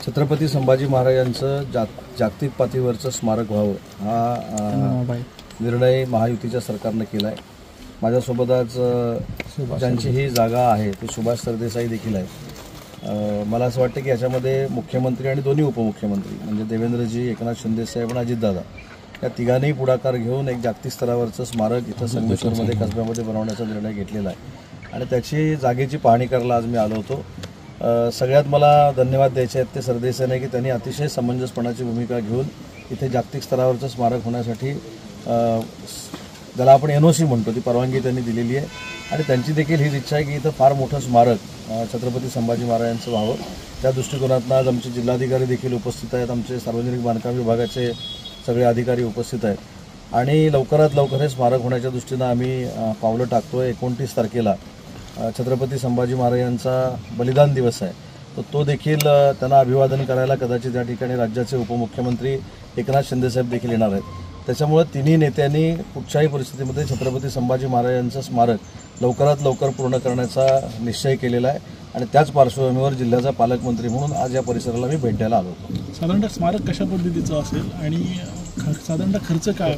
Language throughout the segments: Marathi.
छत्रपती संभाजी महाराजांचं जागतिक पातळीवरचं स्मारक व्हावं हा निर्णय महायुतीच्या सरकारने केला आहे। माझ्यासोबत आज ज्यांची ही जागा आहे ते सुभाष सरदेसाई देखील आहे। मला असं वाटतं की याच्यामध्ये मुख्यमंत्री आणि दोन्ही उपमुख्यमंत्री म्हणजे देवेंद्रजी, एकनाथ शिंदे साहेब आणि अजितदादा या तिघांनी पुढाकार घेऊन एक जागतिक स्तरावरचं स्मारक इथं संगमेश्वरमध्ये कसब्यामध्ये बनवण्याचा निर्णय घेतलेला आहे आणि त्याची जागेची पाहणी करायला आज मी आलो होतो। सगळ्यात मला धन्यवाद द्यायचे आहेत ते सरदेसाईंना की त्यांनी अतिशय समंजसपणाची भूमिका घेऊन इथे जागतिक स्तरावरचं स्मारक होण्यासाठी ज्याला आपण NOC म्हणतो ती परवानगी त्यांनी दिलेली आहे आणि त्यांची देखील हीच इच्छा आहे की इथं फार मोठं स्मारक छत्रपती संभाजी महाराजांचं व्हावं। त्या दृष्टिकोनातून आज आमचे जिल्हाधिकारी देखील उपस्थित आहेत, आमचे सार्वजनिक बांधकाम विभागाचे सगळे अधिकारी उपस्थित आहेत आणि लवकरात लवकर हे स्मारक होण्याच्या दृष्टीनं आम्ही पावलं टाकतोय। 29 तारखेला छत्रपती संभाजी महाराजांचा बलिदान दिवस आहे, तर तो देखील त्यांना अभिवादन करायला कदाचित या ठिकाणी राज्याचे उपमुख्यमंत्री एकनाथ शिंदे साहेब देखील येणार आहेत। त्याच्यामुळे तिन्ही नेत्यांनी कुठच्याही परिस्थितीमध्ये छत्रपती संभाजी महाराजांचं स्मारक लवकरात लवकर पूर्ण करण्याचा निश्चय केलेला आहे आणि त्याच पार्श्वभूमीवर जिल्ह्याचा पालकमंत्री म्हणून आज या परिसराला मी भेट द्यायला आलो होतो। साधारणतः स्मारक कशा पद्धतीचं असेल आणि साधारणतः खर्च काय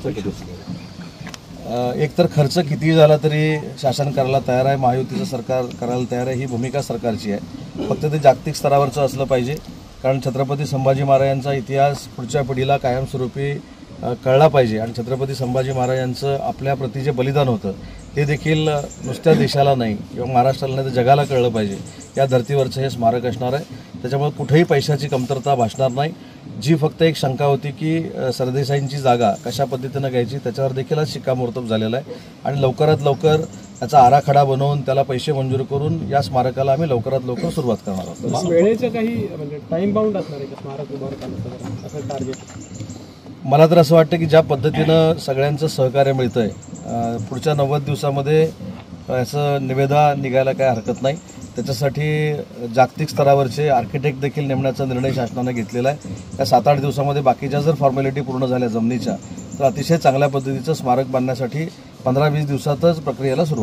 एकतर खर्च किती झाला तरी शासन करायला तयार आहे, महायुतीचं सरकार करायला तयार आहे, ही भूमिका सरकारची आहे। फक्त ते जागतिक स्तरावरचं असलं पाहिजे, कारण छत्रपती संभाजी महाराजांचा इतिहास पुढच्या पिढीला कायमस्वरूपी कळला पाहिजे आणि छत्रपती संभाजी महाराजांचं आपल्या प्रति जे बलिदान होतं ते देखील नुसत्या देशाला नाही किंवा महाराष्ट्राला नाही तर जगाला कळलं पाहिजे। या धर्तीवरचं हे स्मारक असणार आहे, त्याच्यामुळे कुठेही पैशाची कमतरता भासणार नाही। जी फक्त एक शंका होती की सरदेसाईंची जागा कशा पद्धतीनं घ्यायची त्याच्यावर देखील आज शिक्कामोर्तब झालेला आहे आणि लवकरात लवकर त्याचा आराखडा बनवून त्याला पैसे मंजूर करून या स्मारकाला आम्ही लवकरात लवकर सुरुवात करणार आहोत। वेळेचं काही म्हणजे टाइम बाउंड असणार आहे का स्मारक उभारताना असं टार्गेट? मला तर असं वाटतं की ज्या पद्धतीनं सगळ्यांचं सहकार्य मिळतं आहे पुढच्या 90 दिवसामध्ये याचं निविदा निघायला काय हरकत नाही। त्याच्यासाठी जागतिक स्तरावरचे आर्किटेक्ट देखील नेमण्याचा निर्णय शासनाने घेतलेला आहे। त्या 7-8 दिवसामध्ये बाकीच्या जर फॉर्मॅलिटी पूर्ण झाल्या जमिनीच्या तर अतिशय चांगल्या पद्धतीचं स्मारक बांधण्यासाठी 15-20 दिवसातच प्रक्रियेला सुरुवात